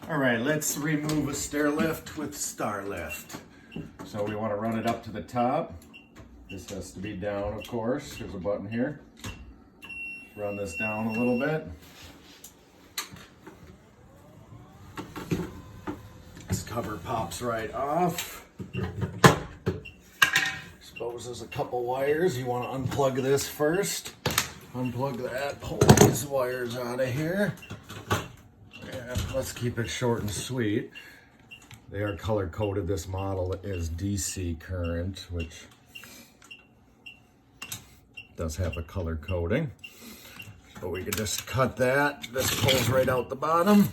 All right, let's remove a stair lift with StarLift. So we want to run it up to the top. This has to be down, of course. There's a button here. Run this down a little bit. This cover pops right off. Exposes a couple wires. You want to unplug this first. Unplug that, pull these wires out of here. And let's keep it short and sweet. They are color coded. This model is DC current, which does have a color coding. So we could just cut that. This pulls right out the bottom.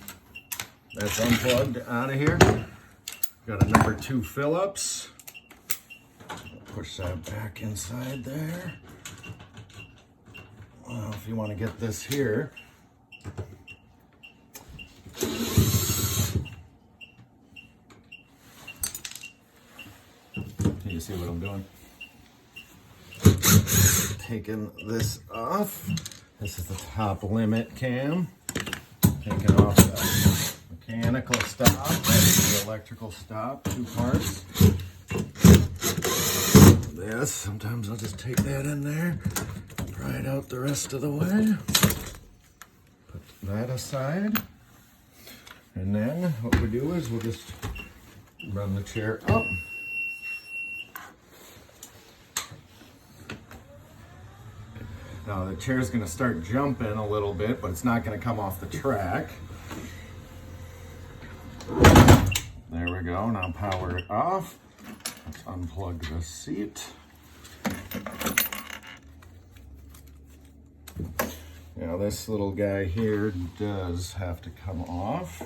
That's unplugged out of here. Got a number 2 Phillips. Push that back inside there. Well, if you want to get this here, can you see what I'm doing? Taking this off. This is the top limit cam. Taking off the mechanical stop, the electrical stop, 2 parts. This, sometimes I'll just take that in there, pry it out the rest of the way. Put that aside. And then what we do is we'll just run the chair up. Now the chair is going to start jumping a little bit, but it's not going to come off the track. There we go. Now power it off. Let's unplug the seat. Now this little guy here does have to come off.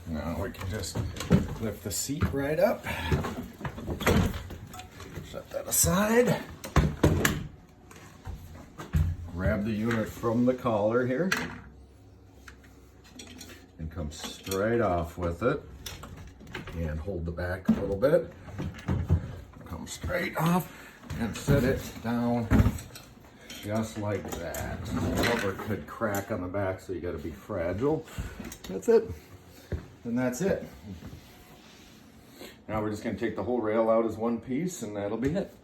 Now we can just lift the seat right up. Set that aside. Grab the unit from the collar here and come straight off with it. And hold the back a little bit. Come straight off and set it down just like that. The rubber could crack on the back, so you got to be fragile. That's it. And that's it. Now we're just going to take the whole rail out as one piece, and that'll be it.